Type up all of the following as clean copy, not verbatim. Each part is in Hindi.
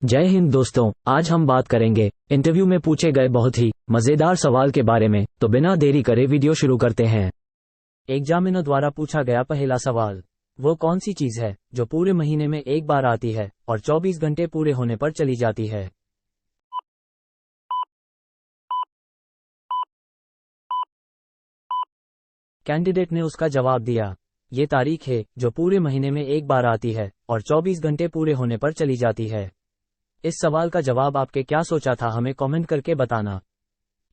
जय हिंद दोस्तों, आज हम बात करेंगे इंटरव्यू में पूछे गए बहुत ही मजेदार सवाल के बारे में। तो बिना देरी करे वीडियो शुरू करते हैं। एग्जामिनर द्वारा पूछा गया पहला सवाल, वो कौन सी चीज है जो पूरे महीने में एक बार आती है और 24 घंटे पूरे होने पर चली जाती है? कैंडिडेट ने उसका जवाब दिया, ये तारीख है जो पूरे महीने में एक बार आती है और 24 घंटे पूरे होने पर चली जाती है। इस सवाल का जवाब आपके क्या सोचा था, हमें कमेंट करके बताना।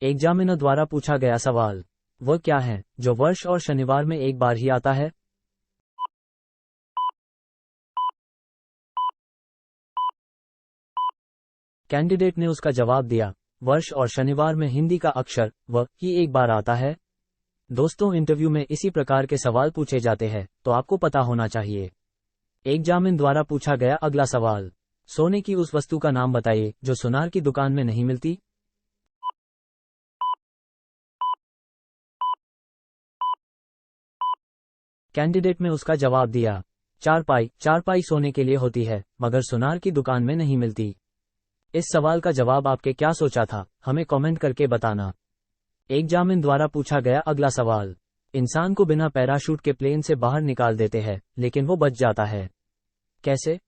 एग्जामिनर द्वारा पूछा गया सवाल, वह क्या है जो वर्ष और शनिवार में एक बार ही आता है? कैंडिडेट ने उसका जवाब दिया, वर्ष और शनिवार में हिंदी का अक्षर व ही एक बार आता है। दोस्तों, इंटरव्यू में इसी प्रकार के सवाल पूछे जाते हैं, तो आपको पता होना चाहिए। एग्जामिनर द्वारा पूछा गया अगला सवाल, सोने की उस वस्तु का नाम बताइए जो सुनार की दुकान में नहीं मिलती। कैंडिडेट ने उसका जवाब दिया, चारपाई। चारपाई सोने के लिए होती है मगर सुनार की दुकान में नहीं मिलती। इस सवाल का जवाब आपके क्या सोचा था, हमें कमेंट करके बताना। एग्जामिनर द्वारा पूछा गया अगला सवाल, इंसान को बिना पैराशूट के प्लेन से बाहर निकाल देते हैं लेकिन वो बच जाता है, कैसे?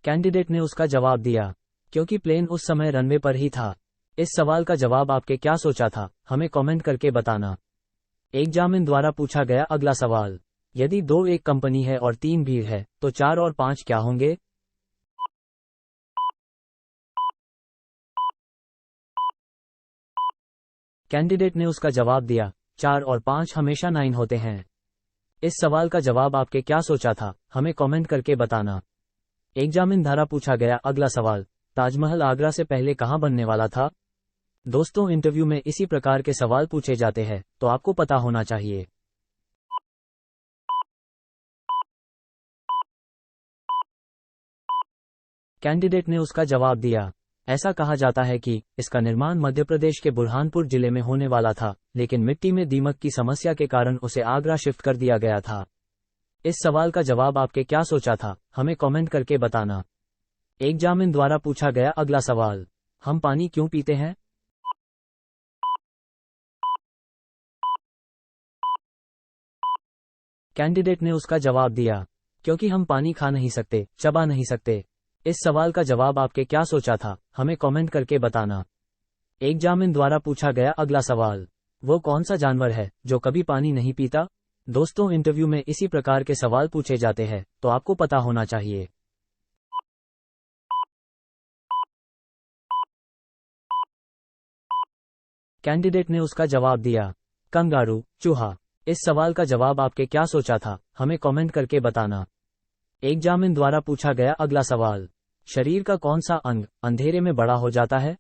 कैंडिडेट ने उसका जवाब दिया, क्योंकि प्लेन उस समय रनवे पर ही था। इस सवाल का जवाब आपके क्या सोचा था, हमें कमेंट करके बताना। एग्जामिनर द्वारा पूछा गया अगला सवाल, यदि 2 एक कंपनी है और 3 भीड़ है तो 4 और 5 क्या होंगे? कैंडिडेट ने उसका जवाब दिया, 4 और 5 हमेशा 9 होते हैं। इस सवाल का जवाब आपके क्या सोचा था, हमें कमेंट करके बताना। एग्जामिनर द्वारा पूछा गया अगला सवाल, ताजमहल आगरा से पहले कहां बनने वाला था? दोस्तों, इंटरव्यू में इसी प्रकार के सवाल पूछे जाते हैं, तो आपको पता होना चाहिए। कैंडिडेट ने उसका जवाब दिया, ऐसा कहा जाता है कि इसका निर्माण मध्य प्रदेश के बुरहानपुर जिले में होने वाला था, लेकिन मिट्टी में दीमक की समस्या के कारण उसे आगरा शिफ्ट कर दिया गया था। इस सवाल का जवाब आपके क्या सोचा था, हमें कमेंट करके बताना। एग्जामिनर द्वारा पूछा गया अगला सवाल, हम पानी क्यों पीते हैं? कैंडिडेट ने उसका जवाब दिया, क्योंकि हम पानी खा नहीं सकते, चबा नहीं सकते। इस सवाल का जवाब आपके क्या सोचा था, हमें कमेंट करके बताना। एग्जामिनर द्वारा पूछा गया अगला सवाल, वो कौन सा जानवर है जो कभी पानी नहीं पीता? दोस्तों, इंटरव्यू में इसी प्रकार के सवाल पूछे जाते हैं, तो आपको पता होना चाहिए। कैंडिडेट ने उसका जवाब दिया, कंगारू, चूहा। इस सवाल का जवाब आपके क्या सोचा था, हमें कमेंट करके बताना। एग्जामिनर द्वारा पूछा गया अगला सवाल, शरीर का कौन सा अंग अंधेरे में बड़ा हो जाता है?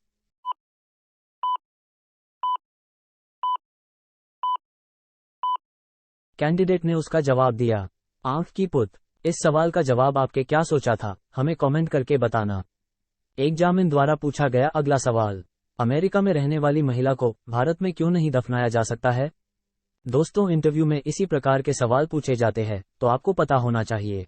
कैंडिडेट ने उसका जवाब दिया, आंख की पुत। इस सवाल का जवाब आपके क्या सोचा था, हमें कमेंट करके बताना। एग्जामिनर द्वारा पूछा गया अगला सवाल, अमेरिका में रहने वाली महिला को भारत में क्यों नहीं दफनाया जा सकता है? दोस्तों, इंटरव्यू में इसी प्रकार के सवाल पूछे जाते हैं, तो आपको पता होना चाहिए।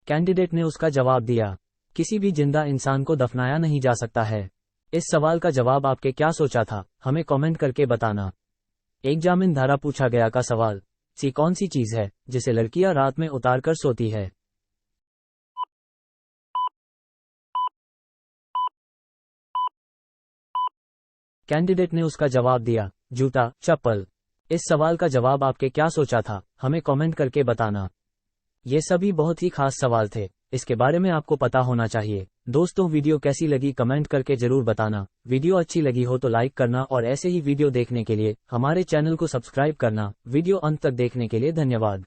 कैंडिडेट ने उसका जवाब दिया, किसी भी जिंदा इंसान को दफनाया नहीं जा सकता है। इस सवाल का जवाब आपके क्या सोचा था, हमें कमेंट करके बताना। एग्जामिनर द्वारा पूछा गया का सवाल, सी कौन सी चीज है जिसे लड़कियां रात में उतार कर सोती है? कैंडिडेट ने उसका जवाब दिया, जूता, चप्पल। इस सवाल का जवाब आपके क्या सोचा था, हमें कमेंट करके बताना। ये सभी बहुत ही खास सवाल थे, इसके बारे में आपको पता होना चाहिए। दोस्तों, वीडियो कैसी लगी कमेंट करके जरूर बताना। वीडियो अच्छी लगी हो तो लाइक करना और ऐसे ही वीडियो देखने के लिए हमारे चैनल को सब्सक्राइब करना। वीडियो अंत तक देखने के लिए धन्यवाद।